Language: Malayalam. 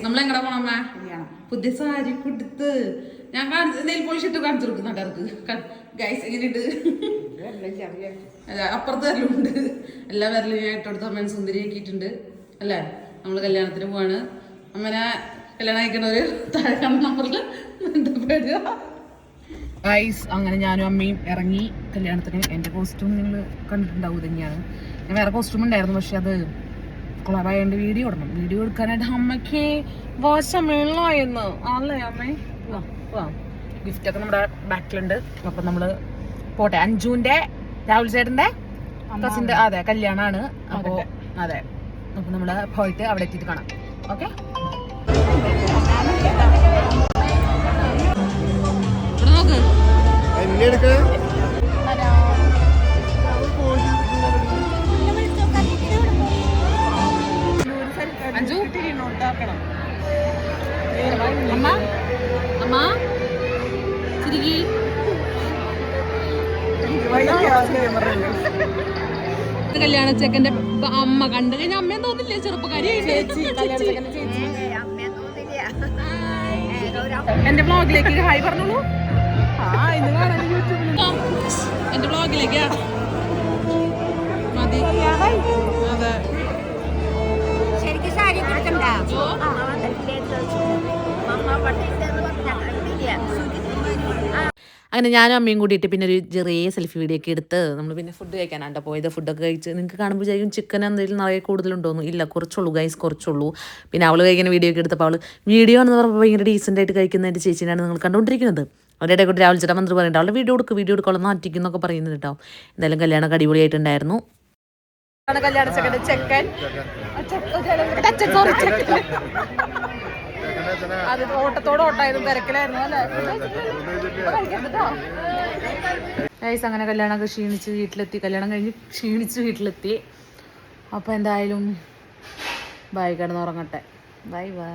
നമ്മളെങ്ങടെ പോണമ്മ പുതിയ സാരി കൊടുത്ത് ഞാൻ നെയിൽ പോളിഷ് ഇട്ട് കാണിച്ചു കൊടുക്കുന്നുണ്ട് ഗൈസ് എങ്ങനെയുണ്ട് അപ്പുറത്ത് വരലുണ്ട് എല്ലാ വരലും ഞാൻ ഇട്ടെടുത്ത് അമ്മേനെ സുന്ദരിയാക്കിയിട്ടുണ്ട് അല്ലേ നമ്മള് കല്യാണത്തിന് പോവാണ് അമ്മനെ കല്യാണം കഴിക്കണവര് താഴെ നമ്പറിൽ ബന്ധപ്പെടുക ഗൈസ്. അങ്ങനെ ഞാനും അമ്മയും ഇറങ്ങി കല്യാണത്തിന്. എൻ്റെ കോസ്റ്റ്യൂം നിങ്ങൾ കണ്ടിട്ടുണ്ടാവും തന്നെയാണ്. ഞാൻ വേറെ കോസ്റ്റ്യൂം ഉണ്ടായിരുന്നു, പക്ഷെ അത് കൊളാബായോണ്ട് വീഡിയോ ഇടണം. വീഡിയോ എടുക്കാനായിട്ട് അമ്മയ്ക്ക് വശമില്ലായെന്ന് അല്ലേ അമ്മേ? ഗിഫ്റ്റ് ഒക്കെ നമ്മുടെ ബാക്കിലുണ്ട്. അപ്പൊ നമ്മള് പോട്ടെ. അഞ്ജുവിന്റെ രാഹുൽ ചേട്ടന്റെ കസിന്റെ അതെ കല്യാണാണ്. അപ്പൊ അതെ, അപ്പൊ നമ്മള് പോയിട്ട് അവിടെ എത്തിയിട്ട് കാണാം. ഓക്കെ, നോക്ക് അഞ്ജു അമ്മ അമ്മ ചിരികി കല്യാണ ചെക്കന്റെ അമ്മ കണ്ടു കഴിഞ്ഞാൽ അമ്മയും തോന്നില്ലേ ചെറുപ്പക്കാരി? എന്റെ ബ്ലോഗിലേക്ക് ഹായ് പറഞ്ഞോളൂ. എന്റെ ബ്ലോഗിലേക്കാ മതി. അതെ, അങ്ങനെ ഞാനും അമ്മയും കൂടിയിട്ട് പിന്നെ ഒരു ചെറിയ സെൽഫി വീഡിയോ ഒക്കെ എടുത്ത് നമ്മൾ പിന്നെ ഫുഡ് കഴിക്കാനാണ് പോയത്. ഫുഡൊക്കെ കഴിച്ച് നിങ്ങൾക്ക് കാണുമ്പോൾ വിചാരിക്കും ചിക്കൻ എന്തെങ്കിലും നിറയെ കൂടുതലുണ്ടോന്നു. ഇല്ല, കുറച്ചുള്ളൂ ഗൈസ്, കുറച്ചുള്ളൂ. പിന്നെ അവൾ കഴിക്കുന്ന വീഡിയോ ഒക്കെ എടുത്തപ്പോൾ അവൾ വീഡിയോ എന്ന് പറയുമ്പോൾ ഭയങ്കര ഡീസൻ്റായിട്ട് കഴിക്കുന്നതിൻ്റെ ചേച്ചിനാണ് നിങ്ങൾ കണ്ടുകൊണ്ടിരിക്കുന്നത്. അവരുടെ കൂടെ രാവിലെ ചേട്ടാ മന്ത്രി പറയുന്നുണ്ട് അവളുടെ വീഡിയോ എടുക്കുള്ള നാറ്റിക്കുന്നൊക്കെ പറയുന്നത് കേട്ടോ. എന്തായാലും കല്യാണമൊക്കെ അടിപൊളിയായിട്ടുണ്ടായിരുന്നു. കല്യാണ ചെക്കൻ അത് ഓട്ടത്തോട് ഓട്ടായിരുന്നു, തിരക്കിലായിരുന്നു അല്ലേ? അങ്ങനെ കല്യാണമൊക്കെ ക്ഷീണിച്ച് വീട്ടിലെത്തി. കല്യാണം കഴിഞ്ഞ് ക്ഷീണിച്ച് വീട്ടിലെത്തി. അപ്പോൾ എന്തായാലും ബൈ, കിടന്നുറങ്ങട്ടെ. Bye bye.